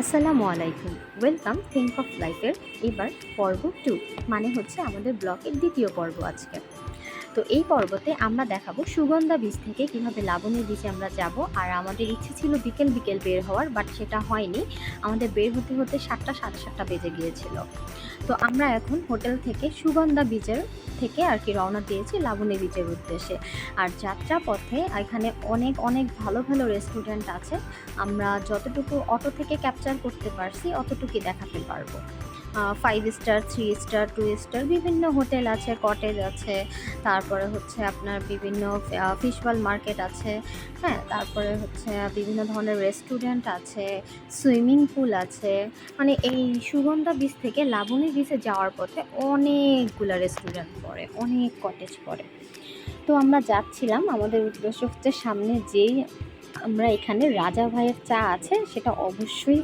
আসসালামু আলাইকুম। Welcome think of লাইফের এবার পর্ব 2, মানে হচ্ছে আমাদের ব্লগের দ্বিতীয় পর্ব আজকে। তো এই পর্বতে আমরা দেখাবো সুগন্ধা বীচ থেকে কিভাবে লাবণী বীচে আমরা যাব। আর আমাদের ইচ্ছে ছিল বিকেল বিকেল বের হওয়ার, বাট সেটা হয়নি। আমাদের বের হতে হতে 7টা সাড়ে 7টা বেজে গিয়েছিল। তো আমরা এখন হোটেল থেকে সুগন্ধা বীচের থেকে আর কি রওনা দিয়েছি লাবণী বীচের উদ্দেশ্যে। আর যাত্রা পথে এখানে অনেক অনেক ভালো ভালো রেস্টুরেন্ট আছে। আমরা যতটুকু অটো থেকে ক্যাপচার করতে পারছি অতটুকুই দেখাতে পারবো। 5 স্টার, 3 স্টার, 2 স্টার বিভিন্ন হোটেল আছে, কটেজ আছে। তারপরে হচ্ছে আপনার বিভিন্ন ফিশওয়াল মার্কেট আছে। হ্যাঁ, তারপরে হচ্ছে বিভিন্ন ধরনের রেস্টুরেন্ট আছে, সুইমিং পুল আছে। মানে এই সুগন্ধা বীচ থেকে লাবণী বীচে যাওয়ার পথে অনেকগুলা রেস্টুরেন্ট পড়ে, অনেক কটেজ পড়ে। তো আমরা যাচ্ছিলাম, আমাদের উদ্দেশ্য হচ্ছে সামনে যেই আমরা এখানে রাজা ভাইয়ের চা আছে সেটা অবশ্যই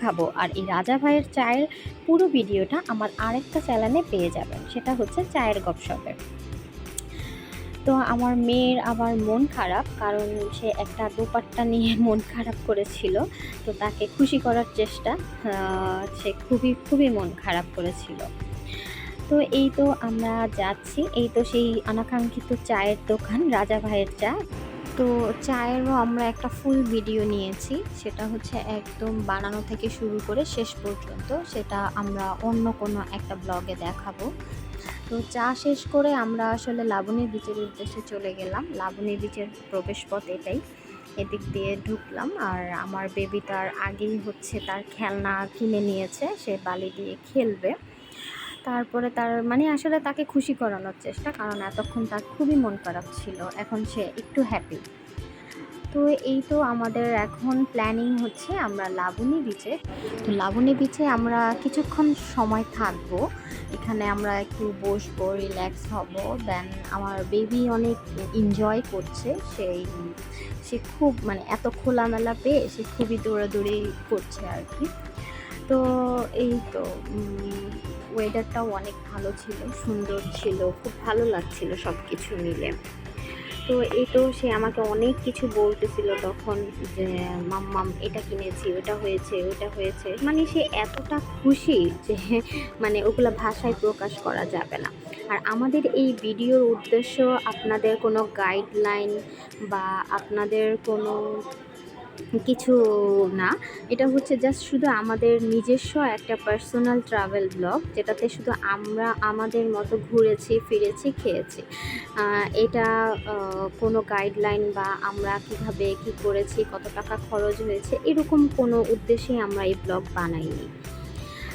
খাবো। আর এই রাজা ভাইয়ের চায়ের পুরো ভিডিওটা আমার আরেকটা চ্যানেলে পেয়ে যাবেন, সেটা হচ্ছে চায়ের গপশপে। তো আমার মেয়ের আবার মন খারাপ, কারণ সে একটা দোপাট্টা নিয়ে মন খারাপ করেছিল। তো তাকে খুশি করার চেষ্টা, সে খুবই খুবই মন খারাপ করেছিল। তো এই তো আমরা যাচ্ছি, এই তো সেই অনাকাঙ্ক্ষিত চায়ের দোকান রাজা ভাইয়ের চা। তো চায়েরও আমরা একটা ফুল ভিডিও নিয়েছি, সেটা হচ্ছে একদম বানানো থেকে শুরু করে শেষ পর্যন্ত, সেটা আমরা অন্য কোনো একটা ব্লগে দেখাবো। তো চা শেষ করে আমরা আসলে লাবণী বিচের উদ্দেশ্যে চলে গেলাম। লাবণী বিচের প্রবেশপথ এটাই, এদিক দিয়ে ঢুকলাম। আর আমার বেবি তার আগেই হচ্ছে তার খেলনা কিনে নিয়েছে, সে বালি দিয়ে খেলবে। তারপরে তার মানে আসলে তাকে খুশি করানোর চেষ্টা, কারণ এতক্ষণ তার খুবই মন খারাপ ছিল, এখন সে একটু হ্যাপি। তো এই তো আমাদের এখন প্ল্যানিং হচ্ছে আমরা লাবণী বিচে। তো লাবণী বিচে আমরা কিছুক্ষণ সময় থাকবো, এখানে আমরা একটু বসবো, রিল্যাক্স হব। দেন আমার বেবি অনেক এনজয় করছে, সে খুব মানে এত খোলামেলা পেয়ে সে খুবই দৌড়াদৌড়ি করছে আর কি। তো এই তো ওয়েদারটাও অনেক ভালো ছিল, সুন্দর ছিল, খুব ভালো লাগছিল সব কিছু মিলে। তো এই তো সে আমাকে অনেক কিছু বলতেছিল তখন, যে মাম্মাম এটা কিনেছি, ওটা হয়েছে, ওটা হয়েছে। মানে সে এতটা খুশি যে মানে ওগুলো ভাষায় প্রকাশ করা যাবে না। আর আমাদের এই ভিডিওর উদ্দেশ্য আপনাদের কোনো গাইডলাইন বা আপনাদের কোনো কিছু না, এটা হচ্ছে জাস্ট শুধু আমাদের নিজস্ব একটা পার্সোনাল ট্রাভেল ব্লগ, যেটাতে শুধু আমরা আমাদের মতো ঘুরেছি, ফিরেছি, খেয়েছি। এটা কোনো গাইডলাইন বা আমরা কিভাবে কি করেছি, কত টাকা খরচ হয়েছে, এরকম কোনো উদ্দেশ্যে আমরা এই ব্লগ বানাইনি।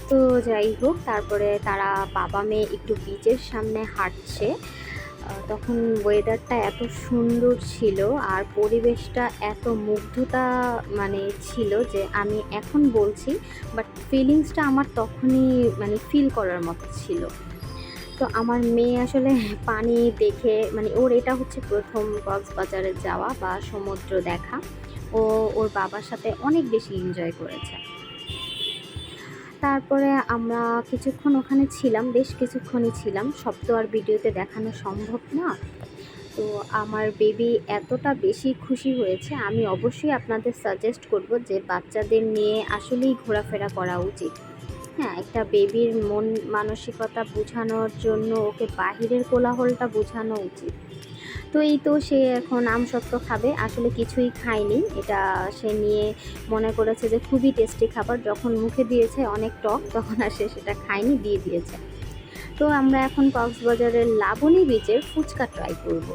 তো যাই হোক, তারপরে তারা বাবা মেয়ে একটু বিচের সামনে হাঁটছে। তখন ওয়েদারটা এত সুন্দর ছিল আর পরিবেশটা এত মুগ্ধতা মানে ছিল, যে আমি এখন বলছি, বাট ফিলিংসটা আমার তখনই মানে ফিল করার মতো ছিল। তো আমার মেয়ে আসলে পানি দেখে, মানে ওর এটা হচ্ছে প্রথম কক্সবাজারে যাওয়া বা সমুদ্র দেখা। ও ওর বাবার সাথে অনেক বেশি এনজয় করেছে। তারপরে আমরা কিছুক্ষণ ওখানে ছিলাম, বেশ কিছুক্ষণই ছিলাম, সব তো আর ভিডিওতে দেখানো সম্ভব না। তো আমার বেবি এতটা বেশি খুশি হয়েছে, আমি অবশ্যই আপনাদের সাজেস্ট করব যে বাচ্চাদের নিয়ে আসলেই ঘোরাফেরা করা উচিত। হ্যাঁ, একটা বেবির মন মানসিকতা বোঝানোর জন্য ওকে বাহিরের কোলাহলটা বোঝানো উচিত। তো এই তো সে এখন আমসত্ত্ব খাবে, আসলে কিছুই খায়নি, এটা সে নিয়ে মনে করেছে যে খুবই টেস্টি খাবার, যখন মুখে দিয়েছে অনেক টক, তখন আর সে সেটা খায়নি, দিয়ে দিয়েছে। তো আমরা এখন কক্সবাজারের লাবণী বিচের ফুচকা ট্রাই করব।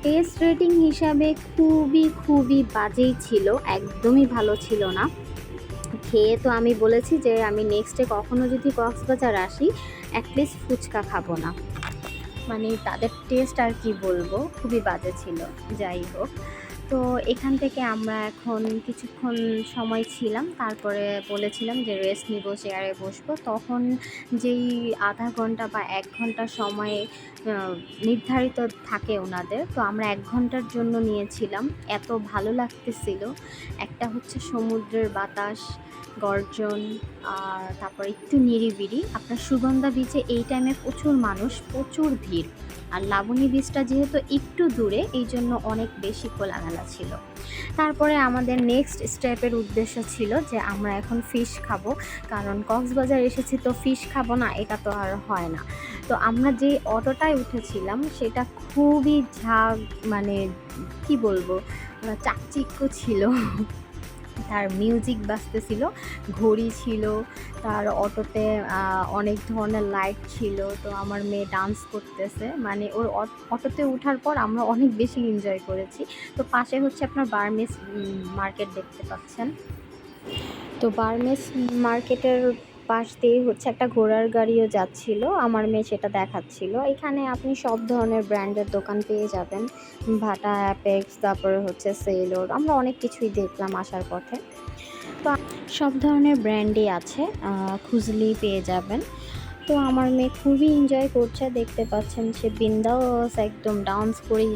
টেস্ট রেটিং হিসাবে খুবই খুবই বাজেই ছিল, একদমই ভালো ছিল না। খেয়ে তো আমি বলেছি যে আমি নেক্সটে কখনো যদি কক্সবাজার আসি অ্যাটলিস্ট ফুচকা খাবো না। মানে তাদের টেস্ট আর কি বলবো, খুবই বাজে ছিল। যাই হোক, তো এখান থেকে আমরা এখন কিছুক্ষণ সময় ছিলাম, তারপরে বলেছিলাম যে রেস্ট নিব, চেয়ারে বসবো। তখন যেই আধা ঘন্টা বা 1 ঘন্টা সময়ে নির্ধারিত থাকে ওনাদের, তো আমরা 1 ঘন্টার জন্য নিয়েছিলাম। এত ভালো লাগতেছিল, একটা হচ্ছে সমুদ্রের বাতাস, গর্জন আর তারপর একটু নিরিবিলি। আপনার সুগন্ধা বিচে এই টাইমে প্রচুর মানুষ, প্রচুর ভিড়। আর লাবণী বিচটা যেহেতু একটু দূরে, এই জন্য অনেক বেশি খোলামেলা ছিল। তারপরে আমাদের নেক্সট স্টেপের উদ্দেশ্য ছিল যে আমরা এখন ফিশ খাবো, কারণ কক্সবাজার এসেছি তো ফিশ খাবো না, এটা তো আর হয় না। তো আমরা যে অটোটায় উঠেছিলাম সেটা খুবই মানে কি বলবো, চাকচিক্য ছিল। তার মিউজিক বাজতেছিল, ঘড়ি ছিল, তার অটোতে অনেক ধরনের লাইট ছিল। তো আমার মেয়ে ডান্স করতেছে, মানে ওর অটোতে ওঠার পর আমরা অনেক বেশি এনজয় করেছি। তো পাশে হচ্ছে আপনার বার্মিস মার্কেট দেখতে পাচ্ছেন। তো বার্মিস মার্কেটের পাশ দিয়ে হচ্ছে একটা ঘোড়ার গাড়িও যাচ্ছিল, আমার মেয়ে সেটা দেখাচ্ছিল। এখানে আপনি সব ধরনের ব্র্যান্ডের দোকান পেয়ে যাবেন, ভাটা, অ্যাপেক্স, তারপরে হচ্ছে সেলোর, আমরা অনেক কিছুই দেখলাম আসার পথে। তো সব ধরনের ব্র্যান্ডই আছে, খুঁজলেই পেয়ে যাবেন। তো আমার মেয়ে খুবই এনজয় করছে, দেখতে পাচ্ছেন সে বিন্দাস একদম ডান্স করেই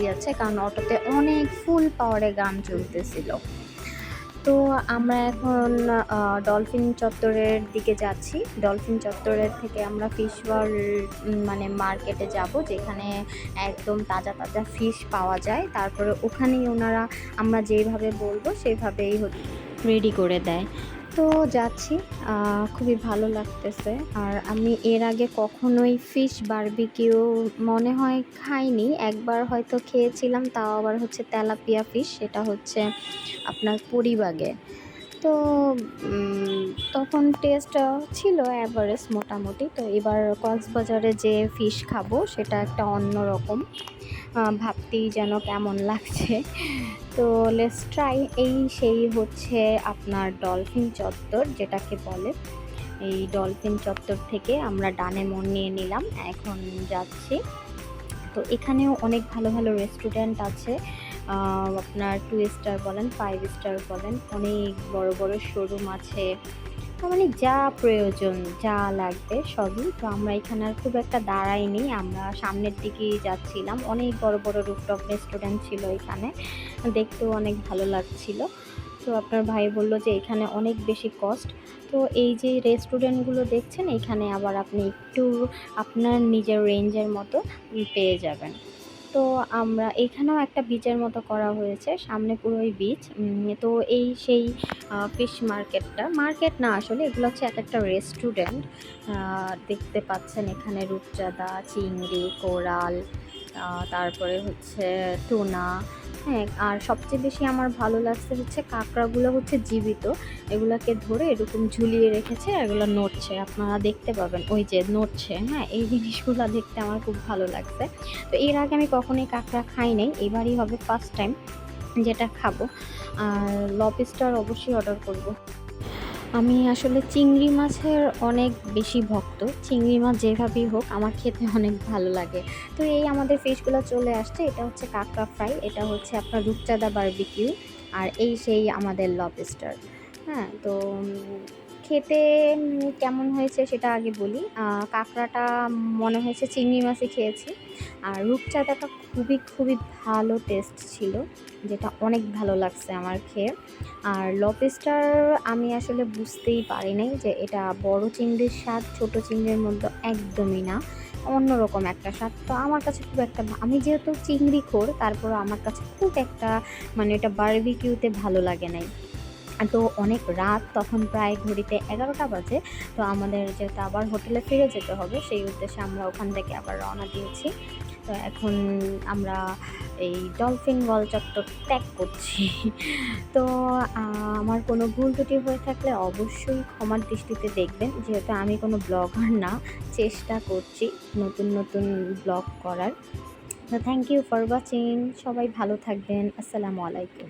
যাচ্ছে, কারণ অটোতে অনেক ফুল পাওয়ারে গান চলতেছিল। তো আমরা এখন ডলফিন চত্বরের দিকে যাচ্ছি। ডলফিন চত্বরের থেকে আমরা ফিশ ওয়ার্ল্ড মানে মার্কেটে যাব, যেখানে একদম তাজা তাজা ফিশ পাওয়া যায়। তারপরে ওখানেই ওনারা আমরা যেইভাবে বলবো সেইভাবেই রেডি করে দেয়। তো যাচ্ছি, খুবই ভালো লাগতেছে। আর আমি এর আগে কখনোই ফিশ বারবিকিউ মনে হয় খাইনি, একবার হয়তো খেয়েছিলাম, তাও আবার হচ্ছে তেলাপিয়া ফিশ, সেটা হচ্ছে আপনার পরিবাগে। তো তখন টেস্ট ছিল অ্যাভারেজ মোটামুটি। তো এবার কক্সবাজারে যে ফিশ খাবো সেটা একটা অন্য রকম, ভাবতেই যেন কেমন লাগছে। তো লেটস ট্রাই। সেই হচ্ছে আপনার ডলফিন চত্বর যেটাকে বলে। এই ডলফিন চত্বর থেকে আমরা ডানে মোড় নিয়ে নিলাম, এখন যাচ্ছি। তো এখানেও অনেক ভালো ভালো রেস্টুরেন্ট আছে, আপনার 2 স্টার বলেন, 5 স্টার বলেন, অনেক বড় বড় শোরুম আছে। মানে যা প্রয়োজন, যা লাগবে সবই। তো আমরা এখানে আর খুব একটা দাঁড়াইনি, আমরা সামনের দিকেই যাচ্ছিলাম। অনেক বড় বড় রুফটপ রেস্টুরেন্ট ছিল এখানে, দেখতেও অনেক ভালো লাগছিল। তো আপনার ভাই বলল যে এখানে অনেক বেশি কস্ট। তো এই যে রেস্টুরেন্টগুলো দেখছেন, এখানে আবার আপনি একটু আপনার নিজের রেঞ্জের মতো পেয়ে যাবেন। তো আমরা এখানেও একটা বিচের মতো করা হয়েছে, সামনে পুরোই বিচ। তো সেই ফিশ মার্কেট না, আসলে এগুলো হচ্ছে একটা রেস্টুরেন্ট। দেখতে পাচ্ছেন এখানে রূপচাঁদা, চিংড়ি, কোরাল, তারপরে হচ্ছে টুনা। হ্যাঁ, আর সবচেয়ে বেশি আমার ভালো লাগছে হচ্ছে কাঁকড়াগুলো হচ্ছে জীবিত, এগুলোকে ধরে এরকম ঝুলিয়ে রেখেছে, এগুলো নড়ছে, আপনারা দেখতে পাবেন ওই যে নড়ছে। হ্যাঁ, এই জিনিসগুলো দেখতে আমার খুব ভালো লাগছে। তো এর আগে আমি কখনোই কাঁকড়া খাই নাই, এবারই হবে ফার্স্ট টাইম যেটা খাবো। আর লবস্টার অবশ্যই অর্ডার করব। আমি আসলে চিংড়ি মাছের অনেক বেশি ভক্ত, চিংড়ি মাছ যেভাবেই হোক আমার খেতে অনেক ভালো লাগে। তো এই আমাদের ফিশগুলো চলে আসছে, এটা হচ্ছে কাঁকড়া ফ্রাই, এটা হচ্ছে আপনার রূপচাঁদা বারবিকিউ, আর সেই আমাদের লবস্টার। হ্যাঁ, তো খেতে কেমন হয়েছে সেটা আগে বলি। কাঁকড়াটা মনে হয়েছে চিংড়ি মাছই খেয়েছি, আর রূপচাঁদাটা খুবই খুবই ভালো টেস্ট ছিল, যেটা অনেক ভালো লাগছে আমার খেয়ে। আর লবস্টার আমি আসলে বুঝতেই পারি নাই যে এটা বড় চিংড়ির স্বাদ ছোট চিংড়ির মধ্যে একদমই না, অন্যরকম একটা স্বাদ। তো আমার কাছে খুব একটা, আমি যেহেতু চিংড়ি খোর, তারপরও আমার কাছে খুব একটা মানে এটা বারবিকিউতে ভালো লাগে নাই। তো অনেক রাত, তখন প্রায় ঘড়িতে 11টা বাজে। তো আমাদের যেহেতু আবার হোটেলে ফিরে যেতে হবে, সেই উদ্দেশ্যে আমরা ওখান থেকে আবার রওনা দিয়েছি। তো এখন আমরা এই ডলফিন ওয়ার্ল্ড চত্বর ত্যাগ করছি। তো আমার কোনো ভুল ত্রুটি হয়ে থাকলে অবশ্যই ক্ষমার দৃষ্টিতে দেখবেন, যেহেতু আমি কোনো ব্লগার না, চেষ্টা করছি নতুন নতুন ব্লগ করার। তো থ্যাংক ইউ ফর ওয়াচিং, সবাই ভালো থাকবেন, আসসালামু আলাইকুম।